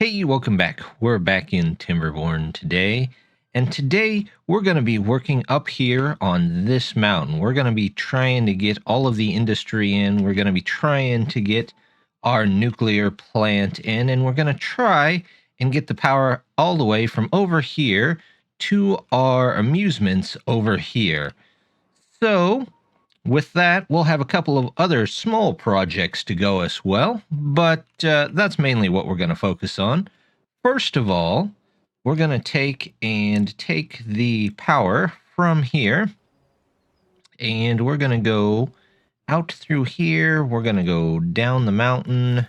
Hey, welcome back. We're back in Timberborn today, and today we're going to be working up here on this mountain. We're going to be trying to get all of the industry in. We're going to be trying to get our nuclear plant in, and we're going to try and get the power all the way from over here to our amusements over here. So, with that, we'll have a couple of other small projects to go as well, but that's mainly what we're going to focus on. First of all, we're going to take the power from here, and we're going to go out through here. We're going to go down the mountain,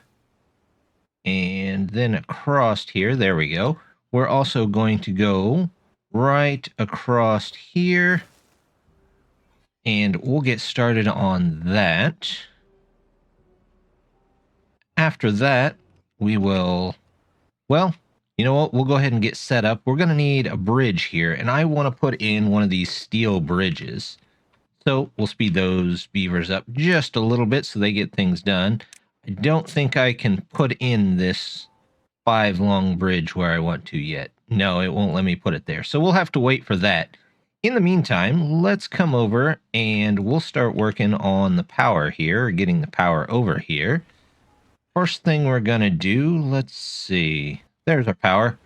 and then across here. There we go. We're also going to go right across here, and we'll get started on that. After that, we will, well, you know what? We'll go ahead and get set up. We're going to need a bridge here, and I want to put in one of these steel bridges. So we'll speed those beavers up just a little bit so they get things done. I don't think I can put in this 5-long bridge where I want to yet. No, it won't let me put it there. So we'll have to wait for that. In the meantime, let's come over and we'll start working on the power here, getting the power over here. First thing we're going to do, let's see. There's our power.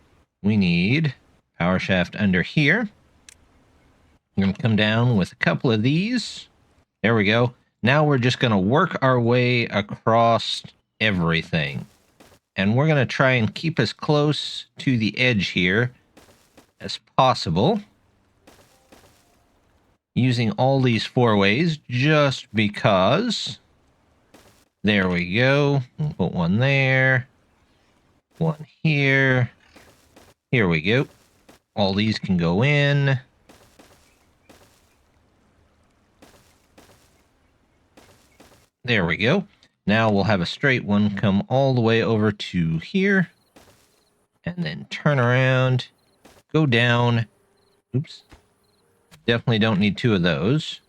We need power shaft under here. I'm going to come down with a couple of these. There we go. Now we're just going to work our way across everything. And we're going to try and keep as close to the edge here as possible, using all these 4 ways just because. There we go. We'll put one there, one here. Here we go. All these can go in. There we go. Now we'll have a straight one come all the way over to here, and then turn around, go down. Oops. Definitely don't need 2 of those.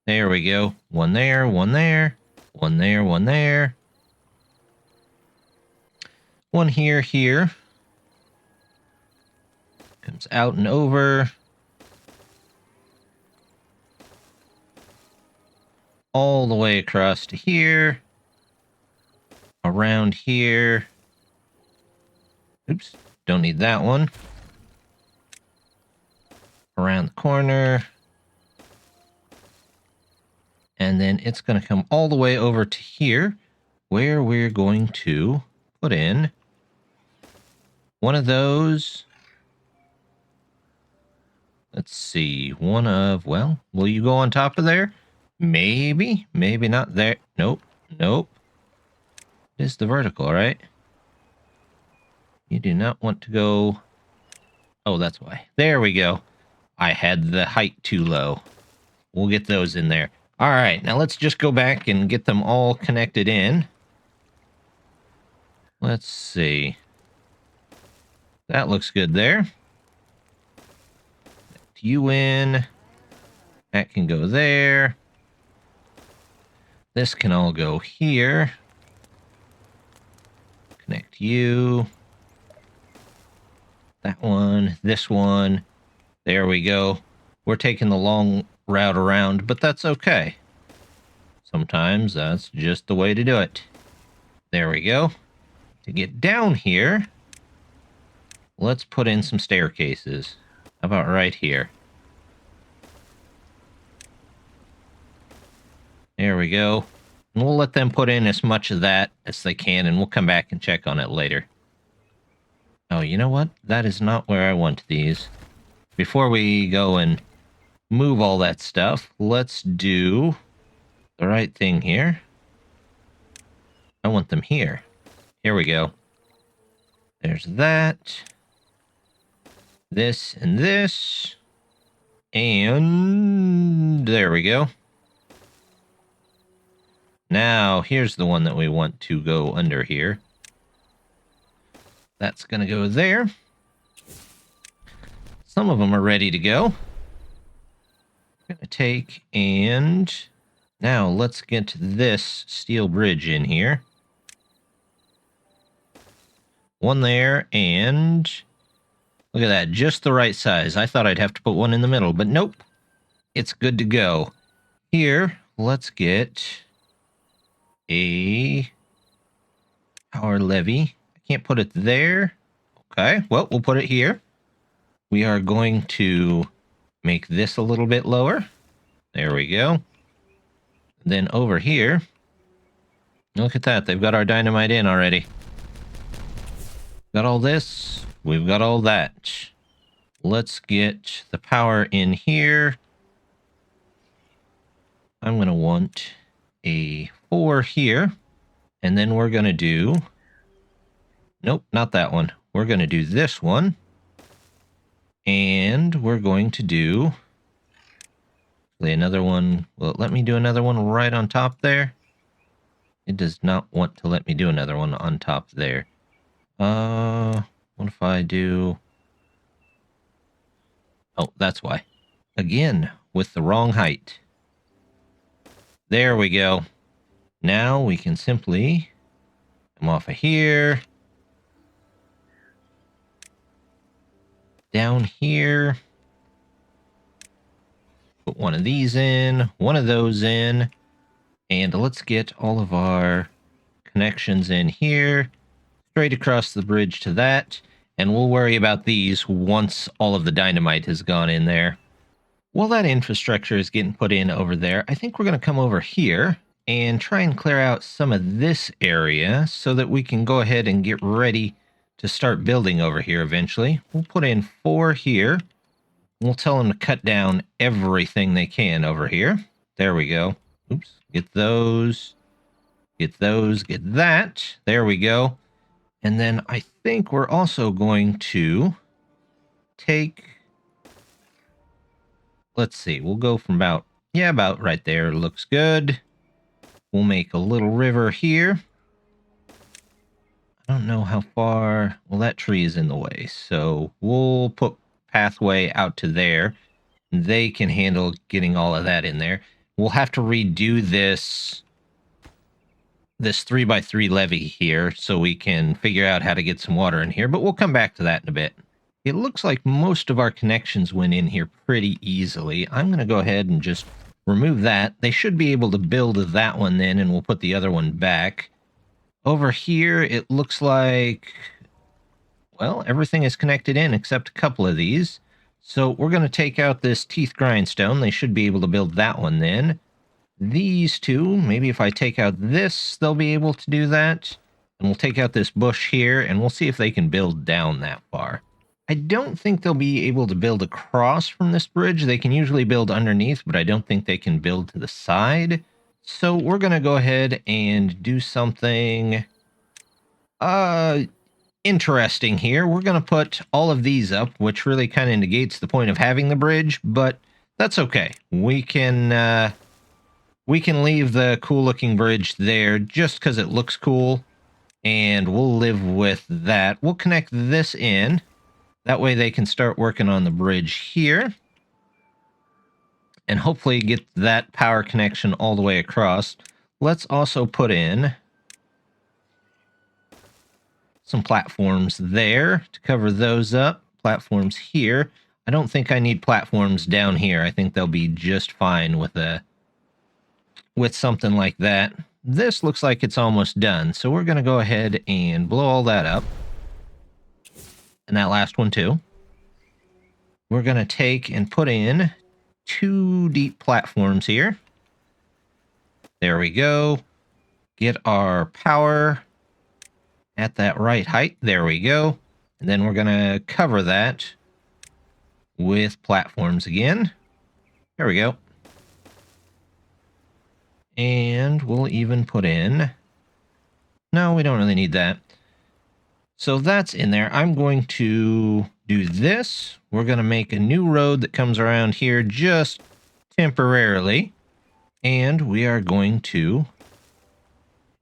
There we go. One there, one there, one there, one there. One here, here. Comes out and over. All the way across to here. Around here. Oops, don't need that one. Around the corner. And then it's going to come all the way over to here, where we're going to put in one of those. Let's see, one of, well, will you go on top of there? Maybe, maybe not there. Nope, nope. It is the vertical, right? You do not want to go. Oh, that's why. There we go. I had the height too low. We'll get those in there. All right, now let's just go back and get them all connected in. Let's see. That looks good there. Connect you in. That can go there. This can all go here. Connect you. That one, this one. There we go. We're taking the long route around, but that's okay. Sometimes that's just the way to do it. There we go. To get down here, let's put in some staircases. How about right here? There we go. And we'll let them put in as much of that as they can, and we'll come back and check on it later. Oh, you know what? That is not where I want these. Before we go and move all that stuff, let's do the right thing here. I want them here. Here we go. There's that. This and this. And there we go. Now, here's the one that we want to go under here. That's going to go there. Some of them are ready to go. I'm going to take and now let's get this steel bridge in here. one there, and look at that, just the right size. I thought I'd have to put one in the middle, but nope. It's good to go. Here, let's get a power levy. I can't put it there. Okay, well, we'll put it here. We are going to make this a little bit lower. There we go. Then over here, look at that. They've got our dynamite in already. Got all this. We've got all that. Let's get the power in here. I'm going to want a 4 here. And then we're going to do... Nope, not that one. We're going to do this one. And we're going to do... another one. Well, let me do another one right on top there. It does not want to let me do another one on top there. What if I do... Oh, that's why. Again, with the wrong height. There we go. Now we can simply come off of here. Down here. Put one of these in, one of those in, and let's get all of our connections in here, straight across the bridge to that, and we'll worry about these once all of the dynamite has gone in there. While that infrastructure is getting put in over there, I think we're going to come over here and try and clear out some of this area so that we can go ahead and get ready to start building over here eventually. We'll put in 4 here. We'll tell them to cut down everything they can over here. There we go. Oops. Get those. Get those. Get that. There we go. And then I think we're also going to take... Let's see. We'll go from about... Yeah, about right there. Looks good. We'll make a little river here. I don't know how far... Well, that tree is in the way. So we'll put pathway out to there. They can handle getting all of that in there. We'll have to redo this 3x3 levee here so we can figure out how to get some water in here, but we'll come back to that in a bit. It looks like most of our connections went in here pretty easily. I'm going to go ahead and just remove that. They should be able to build that one then, and we'll put the other one back. Over here, it looks like... Well, everything is connected in except a couple of these. So we're going to take out this teeth grindstone. They should be able to build that one then. These two, maybe if I take out this, they'll be able to do that. And we'll take out this bush here, and we'll see if they can build down that far. I don't think they'll be able to build across from this bridge. They can usually build underneath, but I don't think they can build to the side. So we're going to go ahead and do something... interesting here. We're going to put all of these up, which really kind of negates the point of having the bridge, but that's okay. We can leave the cool-looking bridge there just because it looks cool, and we'll live with that. We'll connect this in. That way they can start working on the bridge here, and hopefully get that power connection all the way across. Let's also put in some platforms there to cover those up. Platforms here. I don't think I need platforms down here. I think they'll be just fine with something like that. This looks like it's almost done, so we're going to go ahead and blow all that up. And that last one too. We're going to take and put in 2 deep platforms here. There we go. Get our power at that right height. There we go. And then we're going to cover that with platforms again. There we go. And we'll even put in... No, we don't really need that. So that's in there. I'm going to do this. We're going to make a new road that comes around here just temporarily. And we are going to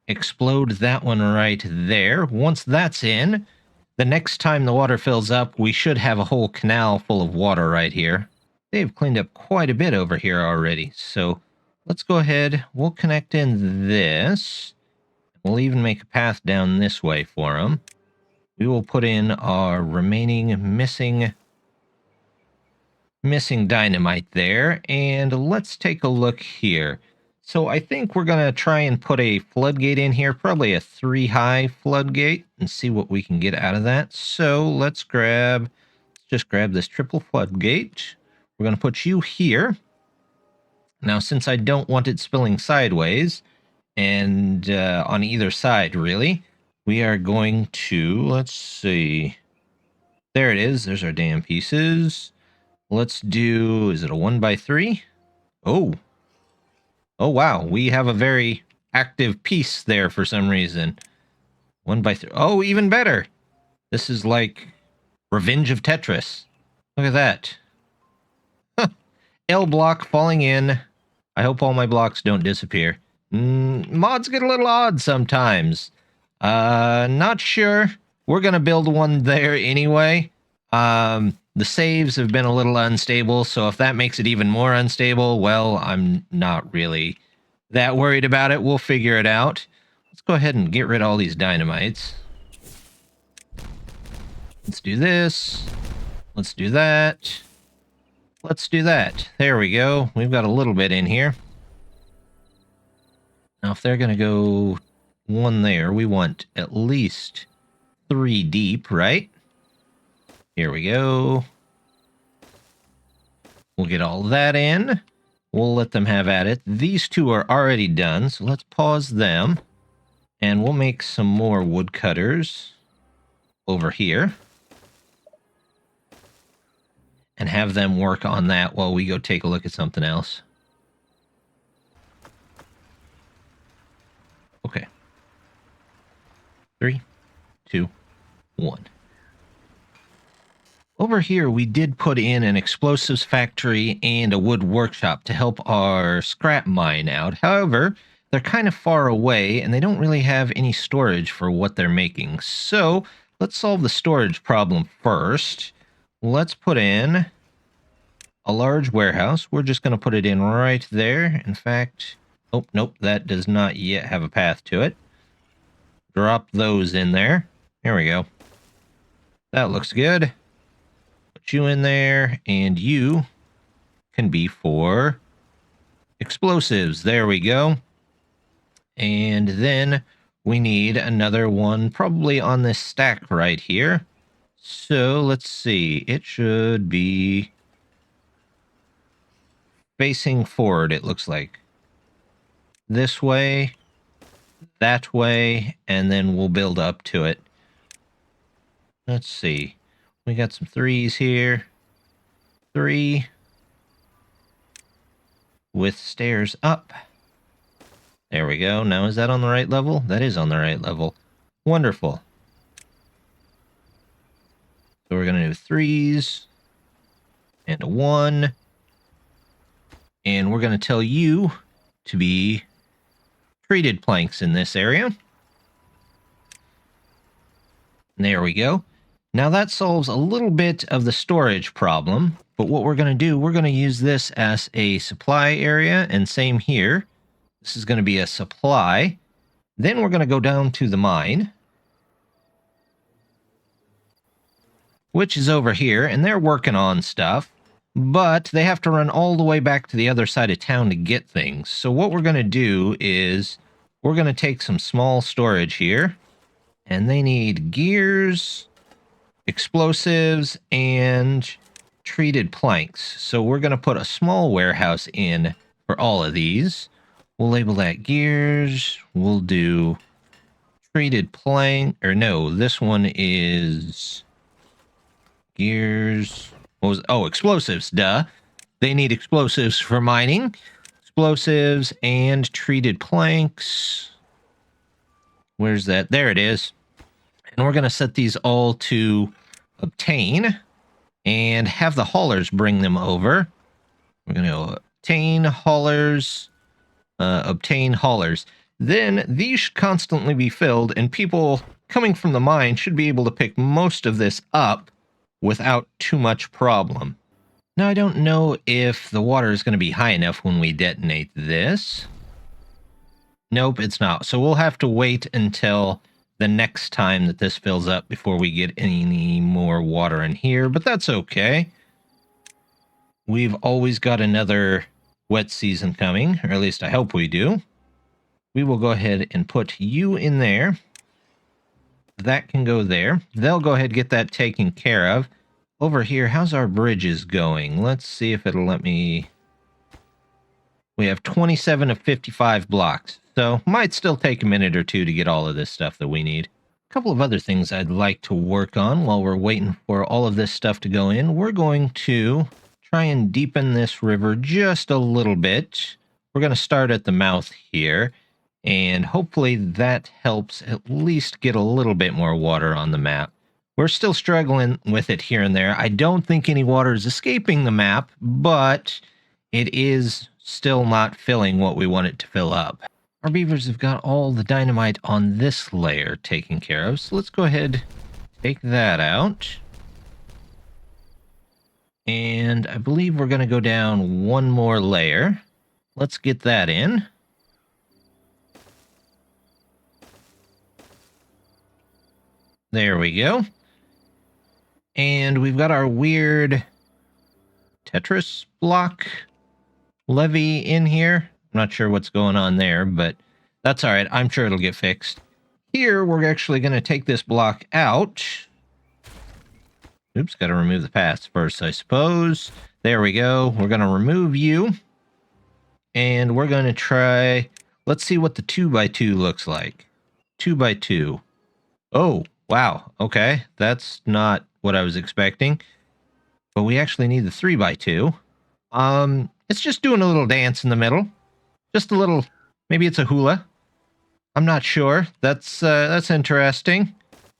explode that one right there. Once that's in, the next time the water fills up, we should have a whole canal full of water right here. They've cleaned up quite a bit over here already. So let's go ahead. We'll connect in this. We'll even make a path down this way for them. we will put in our remaining missing dynamite there, and let's take a look here. So I think we're going to try and put a floodgate in here, probably a 3-high floodgate, and see what we can get out of that. So let's just grab this triple floodgate. We're going to put you here. Now, since I don't want it spilling sideways, and on either side, really, we are going to, let's see. There it is. There's our damn pieces. Let's do, is it a 1x3? Oh. Oh, wow. We have a very active piece there for some reason. 1x3. Oh, even better. This is like Revenge of Tetris. Look at that. L block falling in. I hope all my blocks don't disappear. Mods get a little odd sometimes. Not sure. We're going to build one there anyway. The saves have been a little unstable, so if that makes it even more unstable, well, I'm not really that worried about it. We'll figure it out. Let's go ahead and get rid of all these dynamites. Let's do this. Let's do that. Let's do that. There we go. We've got a little bit in here. Now, if they're going to go one there, we want at least 3 deep, right? Here we go. We'll get all that in. We'll let them have at it. These two are already done, so let's pause them. And we'll make some more woodcutters over here. And have them work on that while we go take a look at something else. Okay. 3, 2, 1. Over here, we did put in an explosives factory and a wood workshop to help our scrap mine out. However, they're kind of far away, and they don't really have any storage for what they're making. So, let's solve the storage problem first. Let's put in a large warehouse. We're just going to put it in right there. In fact, oh, nope, that does not yet have a path to it. Drop those in there. There we go. That looks good. Put you in there, and you can be for explosives. There we go. And then we need another one probably on this stack right here. So let's see. It should be facing forward, it looks like. This way, that way, and then we'll build up to it. Let's see. We got some 3s here. 3. With stairs up. There we go. Now, is that on the right level? That is on the right level. Wonderful. So we're going to do 3s. And a 1. And we're going to tell you to be treated planks in this area. And there we go. Now that solves a little bit of the storage problem, but what we're going to do, we're going to use this as a supply area, and same here. This is going to be a supply. Then we're going to go down to the mine, which is over here, and they're working on stuff, but they have to run all the way back to the other side of town to get things. So what we're going to do is we're going to take some small storage here, and they need gears, explosives, and treated planks. So we're going to put a small warehouse in for all of these. We'll label that gears. We'll do treated plank, or no, this one is gears. What was, oh, explosives, duh. They need explosives for mining. Explosives and treated planks. Where's that? There it is. And we're going to set these all to obtain and have the haulers bring them over. We're going to obtain haulers, obtain haulers. Then these should constantly be filled, and people coming from the mine should be able to pick most of this up without too much problem. Now, I don't know if the water is going to be high enough when we detonate this. Nope, it's not. So we'll have to wait until the next time that this fills up before we get any more water in here, but that's okay. We've always got another wet season coming, or at least I hope we do. We will go ahead and put you in there. That can go there. They'll go ahead and get that taken care of. Over here, how's our bridges going? Let's see if it'll let me... We have 27 of 55 blocks, so might still take a minute or two to get all of this stuff that we need. A couple of other things I'd like to work on while we're waiting for all of this stuff to go in. We're going to try and deepen this river just a little bit. We're going to start at the mouth here, and hopefully that helps at least get a little bit more water on the map. We're still struggling with it here and there. I don't think any water is escaping the map, but it is still not filling what we want it to fill up. Our beavers have got all the dynamite on this layer taken care of, so let's go ahead, take that out. And I believe we're going to go down one more layer. Let's get that in. There we go. And we've got our weird Tetris block levee in here. I'm not sure what's going on there, but that's all right. I'm sure it'll get fixed. Here, we're actually going to take this block out. Oops, got to remove the paths first, I suppose. There we go. We're going to remove you. And we're going to try... Let's see what the 2x2 looks like. 2x2. Oh, wow. Okay, that's not what I was expecting. But we actually need the 3x2. It's just doing a little dance in the middle. Just a little... Maybe it's a hula. I'm not sure. That's interesting.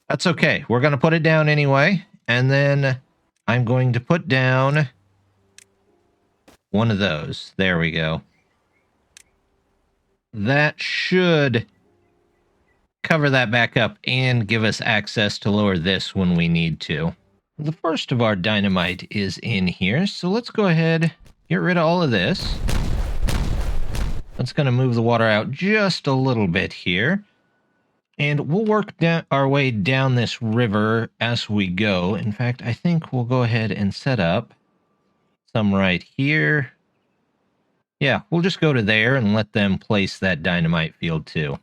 That's okay. We're going to put it down anyway. And then I'm going to put down one of those. There we go. That should cover that back up and give us access to lower this when we need to. The first of our dynamite is in here, so let's go ahead, get rid of all of this. That's going to move the water out just a little bit here. And we'll work our way down this river as we go. In fact, I think we'll go ahead and set up some right here. Yeah, we'll just go to there and let them place that dynamite field too.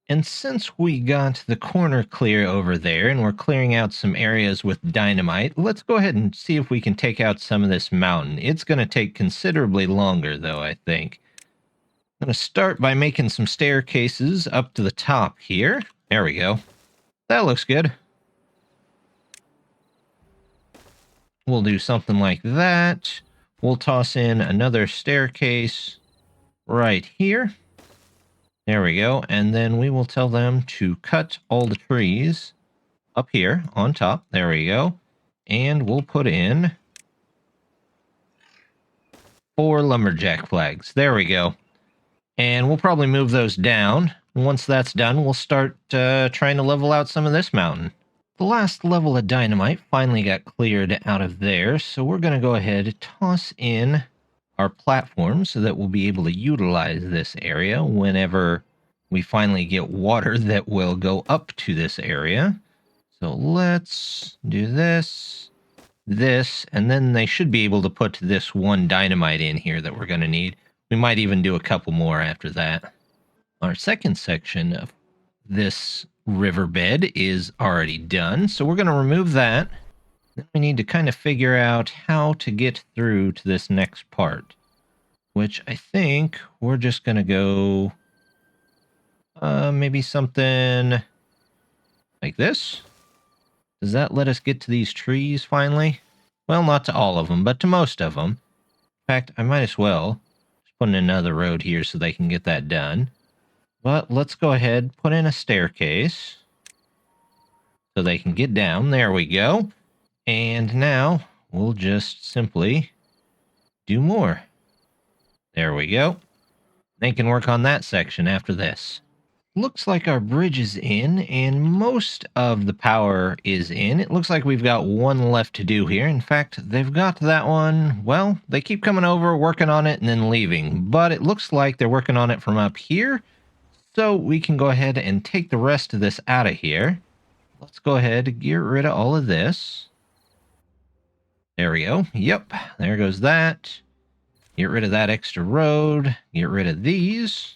And since we got the corner clear over there and we're clearing out some areas with dynamite, let's go ahead and see if we can take out some of this mountain. It's going to take considerably longer though, I think. I'm going to start by making some staircases up to the top here. There we go. That looks good. We'll do something like that. We'll toss in another staircase right here. There we go. And then we will tell them to cut all the trees up here on top. There we go. And we'll put in 4 lumberjack flags. There we go. And we'll probably move those down. Once that's done, we'll start trying to level out some of this mountain. The last level of dynamite finally got cleared out of there, so we're going to go ahead and toss in our platform so that we'll be able to utilize this area whenever we finally get water that will go up to this area. So let's do this, and then they should be able to put this one dynamite in here that we're going to need. We might even do a couple more after that. Our second section of this riverbed is already done, so we're going to remove that. Then we need to kind of figure out how to get through to this next part, which I think we're just going to go maybe something like this. Does that let us get to these trees finally? Well, not to all of them, but to most of them. In fact, I might as well put in another road here so they can get that done. But let's go ahead, put in a staircase so they can get down. There we go. And now we'll just simply do more. There we go. They can work on that section after this. Looks like our bridge is in, and most of the power is in. It looks like we've got one left to do here. In fact, they've got that one. Well, they keep coming over, working on it, and then leaving. But it looks like they're working on it from up here. So we can go ahead and take the rest of this out of here. Let's go ahead and get rid of all of this. There we go. Yep, there goes that. Get rid of that extra road. Get rid of these.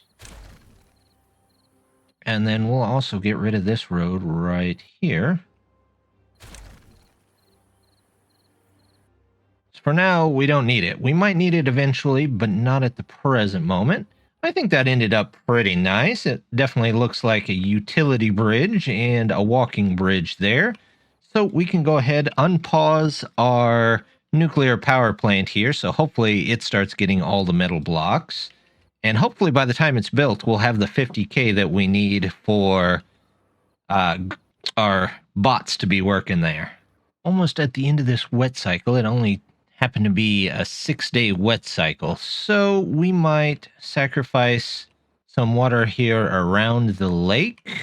And then we'll also get rid of this road right here. So for now, we don't need it. We might need it eventually, but not at the present moment. I think that ended up pretty nice. It definitely looks like a utility bridge and a walking bridge there. So we can go ahead, unpause our nuclear power plant here. So hopefully it starts getting all the metal blocks. And hopefully by the time it's built, we'll have the 50K that we need for our bots to be working there. Almost at the end of this wet cycle. It only happened to be a 6-day wet cycle. So we might sacrifice some water here around the lake. In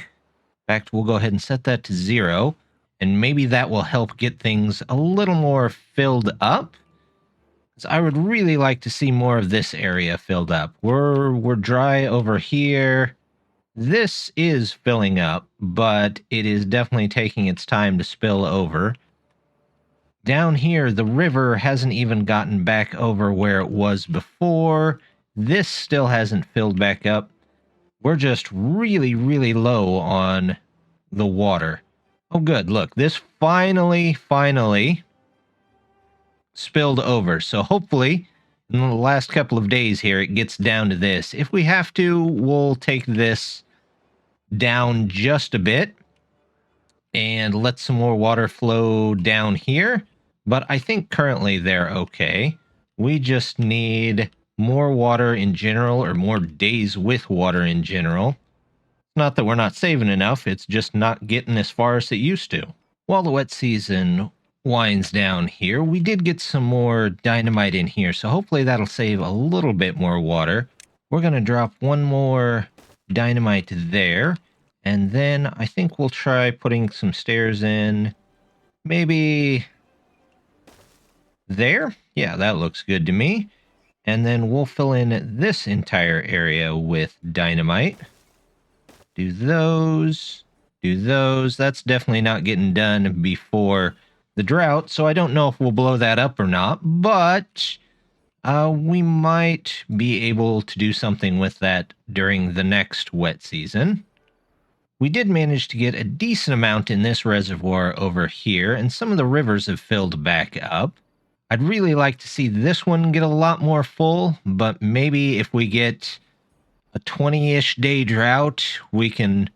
fact, we'll go ahead and set that to 0. And maybe that will help get things a little more filled up. So I would really like to see more of this area filled up. We're dry over here. This is filling up, but it is definitely taking its time to spill over. Down here, the river hasn't even gotten back over where it was before. This still hasn't filled back up. We're just really, really low on the water. Oh, good. Look, this finally spilled over. So hopefully, in the last couple of days here, it gets down to this. If we have to, we'll take this down just a bit and let some more water flow down here. But I think currently they're okay. We just need more water in general, or more days with water in general. Not that we're not saving enough, it's just not getting as far as it used to. While the wet season winds down here, we did get some more dynamite in here, so hopefully that'll save a little bit more water. We're going to drop one more dynamite there, and then I think we'll try putting some stairs in. Maybe there? Yeah, that looks good to me. And then we'll fill in this entire area with dynamite. Do those. Do those. That's definitely not getting done before the drought, so I don't know if we'll blow that up or not, but we might be able to do something with that during the next wet season. We did manage to get a decent amount in this reservoir over here, and some of the rivers have filled back up. I'd really like to see this one get a lot more full, but maybe if we get a 20-ish day drought, we can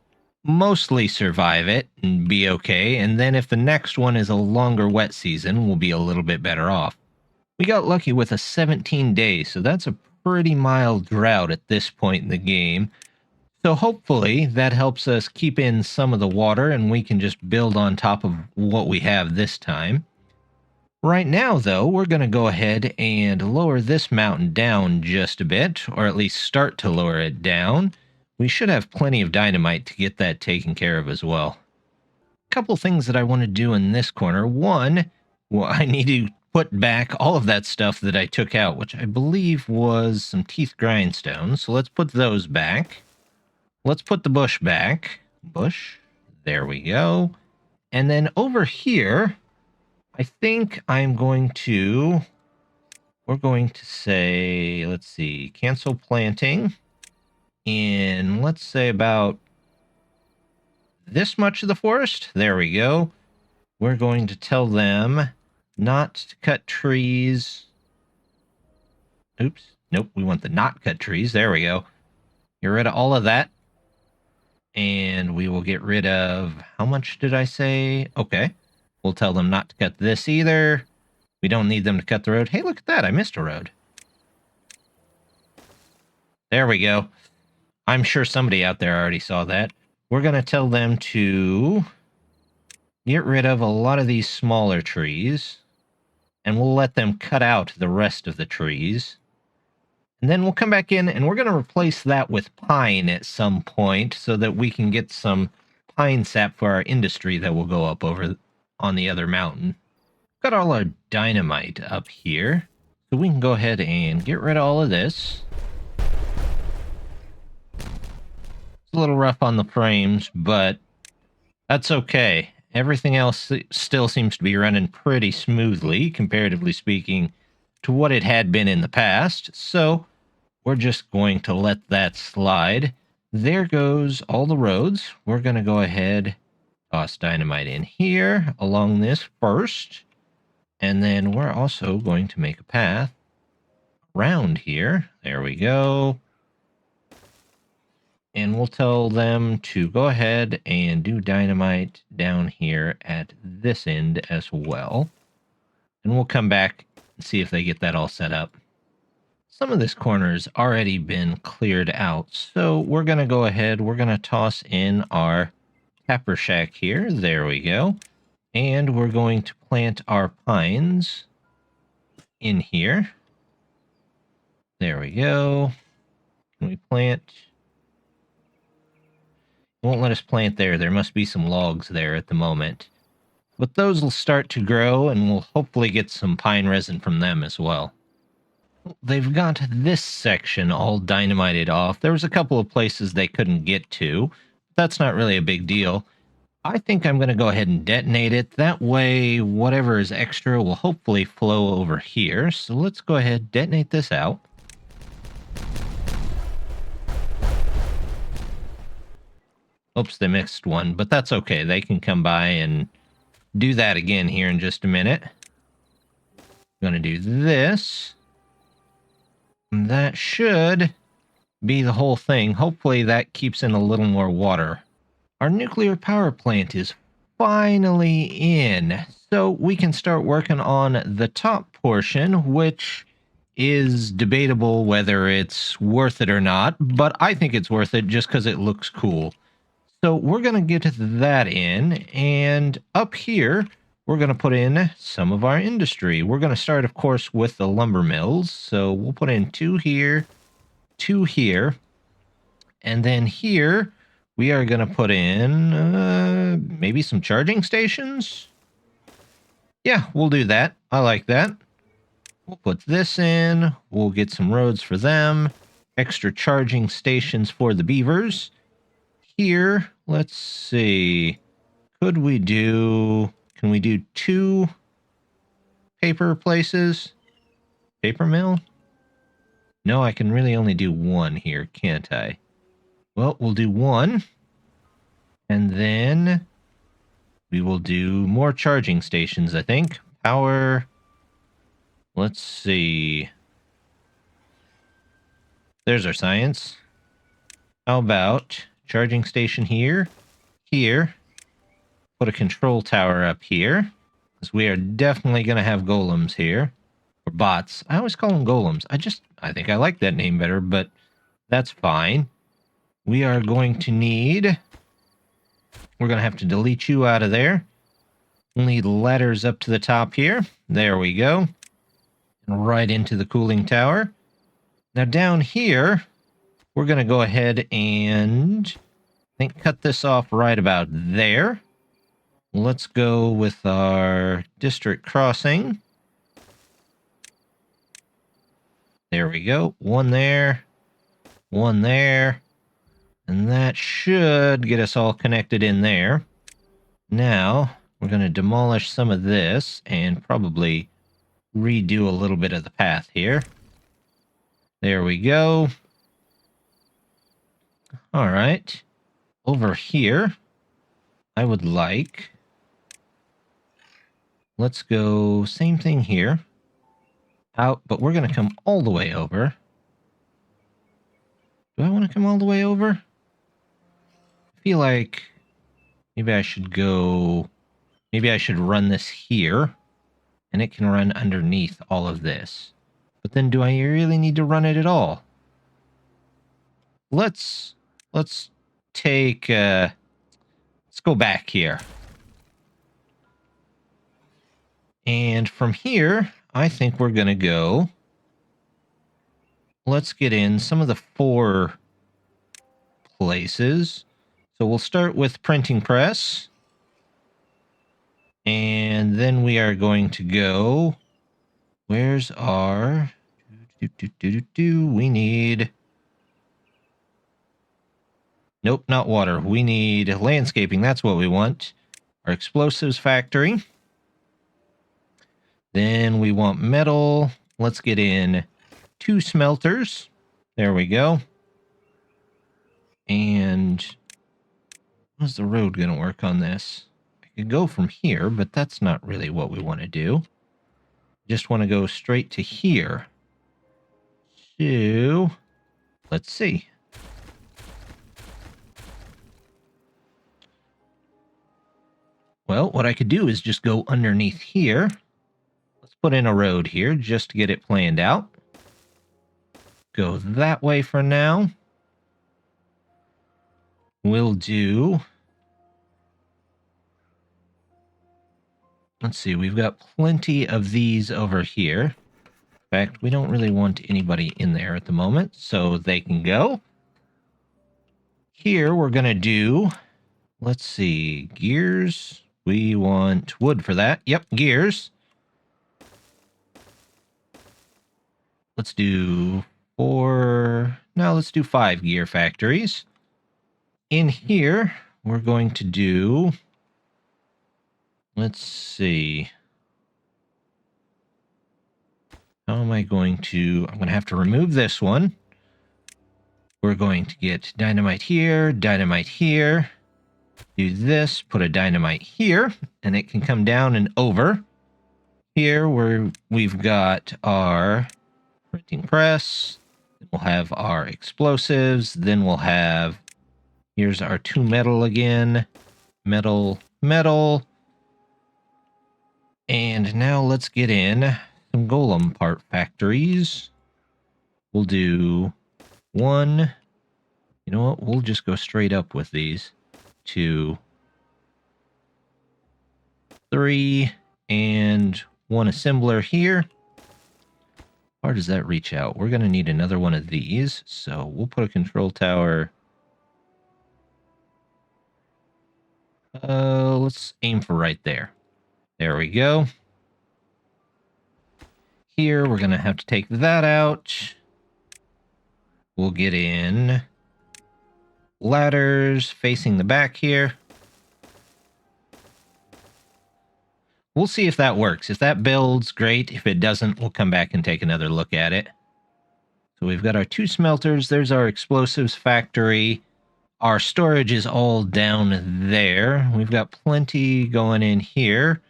mostly survive it and be okay, and then if the next one is a longer wet season, we'll be a little bit better off. We got lucky with a 17 days, so that's a pretty mild drought at this point in the game. So hopefully that helps us keep in some of the water, and we can just build on top of what we have this time. Right now, though, we're going to go ahead and lower this mountain down just a bit, or at least start to lower it down. We should have plenty of dynamite to get that taken care of as well. A couple things that I want to do in this corner. One, well, I need to put back all of that stuff that I took out, which I believe was some teeth grindstones. So let's put those back. Let's put the bush back. Bush. There we go. And then over here, I think we're going to say, let's see, cancel planting in, let's say, about this much of the forest. There we go. We're going to tell them not to cut trees. Oops. Nope, we want the not cut trees. There we go. Get rid of all of that. And we will get rid of, how much did I say? Okay. We'll tell them not to cut this either. We don't need them to cut the road. Hey, look at that. I missed a road. There we go. I'm sure somebody out there already saw that. We're going to tell them to get rid of a lot of these smaller trees. And we'll let them cut out the rest of the trees. And then we'll come back in and we're going to replace that with pine at some point so that we can get some pine sap for our industry that will go up over on the other mountain. Got all our dynamite up here, so we can go ahead and get rid of all of this. It's a little rough on the frames, but that's okay. Everything else still seems to be running pretty smoothly, comparatively speaking, to what it had been in the past. So we're just going to let that slide. There goes all the roads. We're going to go ahead, toss dynamite in here along this first. And then we're also going to make a path around here. There we go. And we'll tell them to go ahead and do dynamite down here at this end as well. And we'll come back and see if they get that all set up. Some of this corner has already been cleared out, so we're going to go ahead. We're going to toss in our tapper shack here. There we go. And we're going to plant our pines in here. There we go. Can we plant? Won't let us plant there. There must be some logs there at the moment. But those will start to grow, and we'll hopefully get some pine resin from them as well. They've got this section all dynamited off. There was a couple of places they couldn't get to. That's not really a big deal. I think I'm going to go ahead and detonate it. That way, whatever is extra will hopefully flow over here. So let's go ahead, detonate this out. Oops, they missed one, but that's okay. They can come by and do that again here in just a minute. I'm going to do this. And that should be the whole thing. Hopefully that keeps in a little more water. Our nuclear power plant is finally in, so we can start working on the top portion, which is debatable whether it's worth it or not, but I think it's worth it just because it looks cool. So we're going to get that in, and up here, we're going to put in some of our industry. We're going to start, of course, with the lumber mills. So we'll put in 2 here, 2 here, and then here, we are going to put in maybe some charging stations. Yeah, we'll do that. I like that. We'll put this in. We'll get some roads for them. Extra charging stations for the beavers. Here, let's see. Can we do 2 paper places? Paper mill? No, I can really only do 1 here, can't I? Well, we'll do 1. And then we will do more charging stations, I think. Power. Let's see. There's our science. How about charging station here? Here. Put a control tower up here, because we are definitely going to have golems here. Or bots. I always call them golems. I think I like that name better, but that's fine. We are going to need... We're going to have to delete you out of there. We'll need ladders up to the top here. There we go. And right into the cooling tower. Now down here, we're going to go ahead and I think cut this off right about there. Let's go with our district crossing. There we go. 1 there. 1 there. And that should get us all connected in there. Now, we're going to demolish some of this and probably redo a little bit of the path here. There we go. All right. Over here, I would like... Let's go same thing here. Out, but we're going to come all the way over. Do I want to come all the way over? I feel like maybe I should go... Maybe I should run this here, and it can run underneath all of this. But then do I really need to run it at all? Let's take... let's go back here. And from here, I think we're going to go... Let's get in some of the 4 places. So we'll start with printing press. And then we are going to go... Where's our... We need... Nope, not water. We need landscaping. That's what we want. Our explosives factory. Then we want metal. Let's get in 2 smelters. There we go. And how's the road going to work on this? I could go from here, but that's not really what we want to do. Just want to go straight to here. So, let's see. Well, what I could do is just go underneath here. Let's put in a road here just to get it planned out. Go that way for now. We'll do... Let's see, we've got plenty of these over here. In fact, we don't really want anybody in there at the moment, so they can go. Here, we're going to do... Let's see, gears... We want wood for that. Yep, gears. Let's do 4... No, let's do 5 gear factories. In here, we're going to do... Let's see. How am I going to... I'm going to have to remove this one. We're going to get dynamite here, do this, put a dynamite here, and it can come down and over. Here, we've got our printing press. We'll have our explosives. Then we'll have... Here's our 2 metal again. Metal, metal. And now let's get in some golem part factories. We'll do 1. You know what? We'll just go straight up with these. 2, 3, and 1 assembler here. How far does that reach out? We're going to need another one of these, so we'll put a control tower. Let's aim for right there. There we go. Here, we're going to have to take that out. We'll get in ladders facing the back here. We'll see if that works. If that builds, great. If it doesn't, we'll come back and take another look at it. So we've got our 2 smelters. There's our explosives factory. Our storage is all down there. We've got plenty going in here.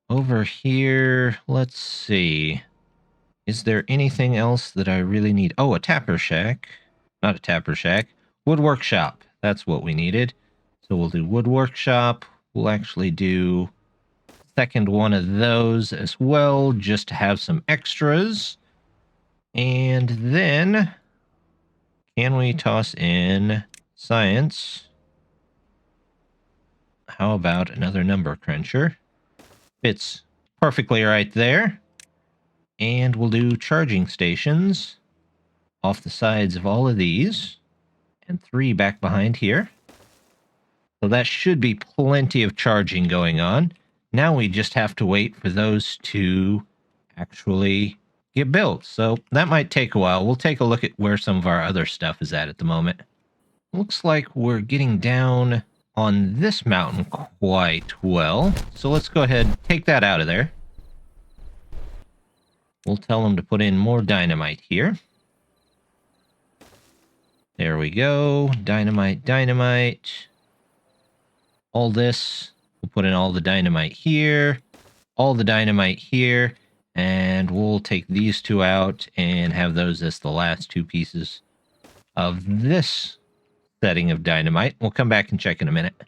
Over here, let's see. Is there anything else that I really need? Oh, a tapper shack. Not a tapper shack. Wood workshop. That's what we needed. So we'll do wood workshop. We'll actually do second one of those as well, just to have some extras. And then, can we toss in science? How about another number cruncher? Fits perfectly right there. And we'll do charging stations off the sides of all of these. And 3 back behind here. So that should be plenty of charging going on. Now we just have to wait for those to actually get built. So that might take a while. We'll take a look at where some of our other stuff is at the moment. Looks like we're getting down on this mountain quite well. So let's go ahead and take that out of there. We'll tell them to put in more dynamite here. There we go. Dynamite, dynamite. All this. We'll put in all the dynamite here. All the dynamite here. And we'll take these 2 out and have those as the last 2 pieces of this setting of dynamite. We'll come back and check in a minute.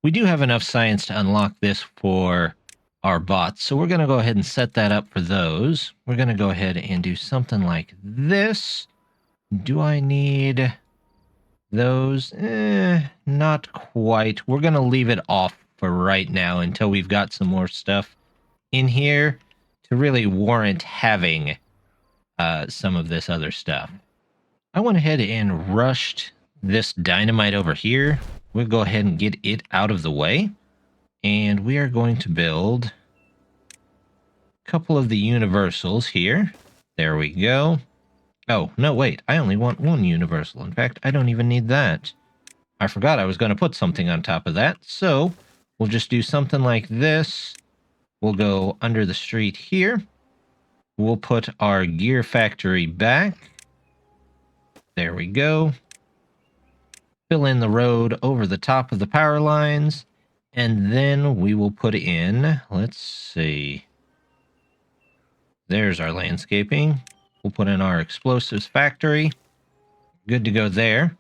We do have enough science to unlock this for our bots, so we're going to go ahead and set that up for those. We're going to go ahead and do something like this. Do I need those? Not quite. We're going to leave it off for right now until we've got some more stuff in here to really warrant having some of this other stuff. I went ahead and rushed this dynamite over here. We'll go ahead and get it out of the way. And we are going to build a couple of the universals here. There we go. Oh, no, wait. I only want 1 universal. In fact, I don't even need that. I forgot I was going to put something on top of that. So we'll just do something like this. We'll go under the street here. We'll put our gear factory back. There we go. Fill in the road over the top of the power lines. And then we will put in, let's see. There's our landscaping. We'll put in our explosives factory. Good to go there.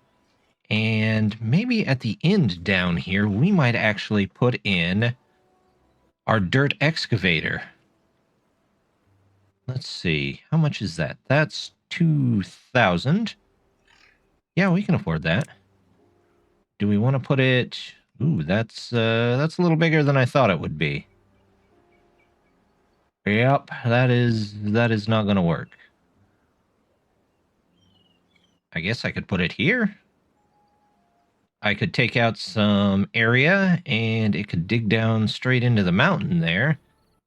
And maybe at the end down here, we might actually put in our dirt excavator. Let's see. How much is that? That's 2,000. Yeah, we can afford that. Do we want to put it... Ooh, that's a little bigger than I thought it would be. Yep, that is not going to work. I guess I could put it here. I could take out some area, and it could dig down straight into the mountain there.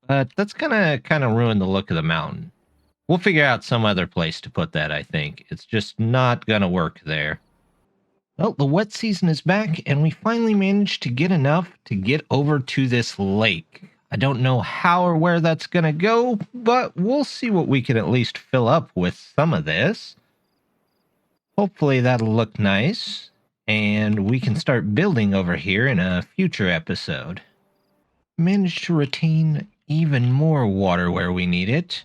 But that's gonna kind of ruin the look of the mountain. We'll figure out some other place to put that, I think. It's just not gonna work there. Well, the wet season is back, and we finally managed to get enough to get over to this lake. I don't know how or where that's gonna go, but we'll see what we can at least fill up with some of this. Hopefully that'll look nice, and we can start building over here in a future episode. Managed to retain even more water where we need it.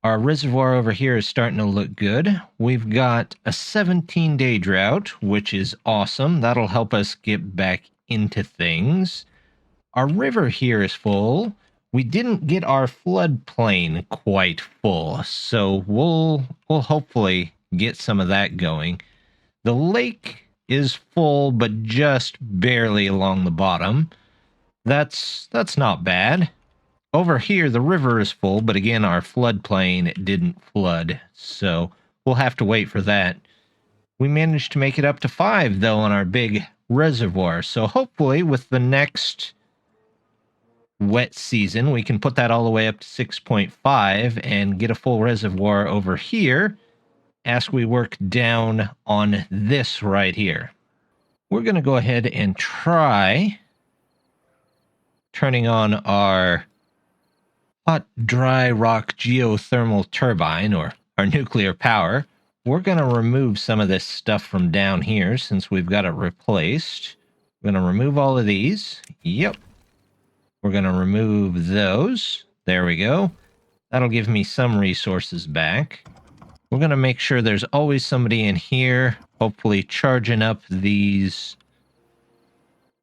Our reservoir over here is starting to look good. We've got a 17-day drought, which is awesome. That'll help us get back into things. Our river here is full. We didn't get our floodplain quite full, so we'll hopefully get some of that going. The lake is full, but just barely along the bottom. That's not bad. Over here, the river is full, but again, our floodplain didn't flood, so we'll have to wait for that. We managed to make it up to 5, though, on our big reservoir, so hopefully with the next wet season, we can put that all the way up to 6.5 and get a full reservoir over here as we work down on this right here. We're going to go ahead and try turning on our hot, dry rock geothermal turbine, or our nuclear power. We're going to remove some of this stuff from down here since we've got it replaced. We're going to remove all of these. Yep. We're going to remove those. There we go. That'll give me some resources back. We're going to make sure there's always somebody in here, hopefully charging up these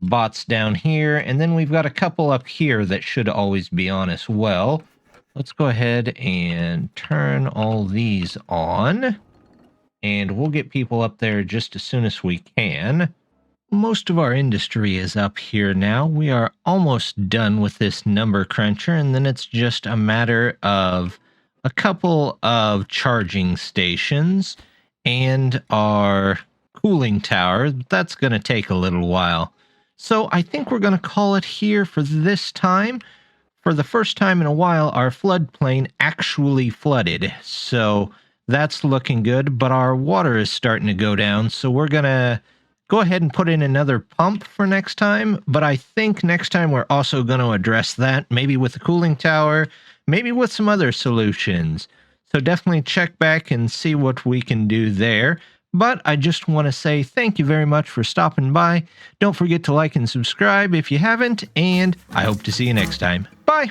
bots down here, and then we've got a couple up here that should always be on as well. Let's go ahead and turn all these on, and we'll get people up there just as soon as we can. Most of our industry is up here now. We are almost done with this number cruncher, and then it's just a matter of a couple of charging stations and our cooling tower. That's going to take a little while. So I think we're going to call it here for this time. For the first time in a while, our floodplain actually flooded. So that's looking good, but our water is starting to go down. So we're going to go ahead and put in another pump for next time. But I think next time we're also going to address that, maybe with the cooling tower, maybe with some other solutions. So definitely check back and see what we can do there. But I just want to say thank you very much for stopping by. Don't forget to like and subscribe if you haven't, and I hope to see you next time. Bye!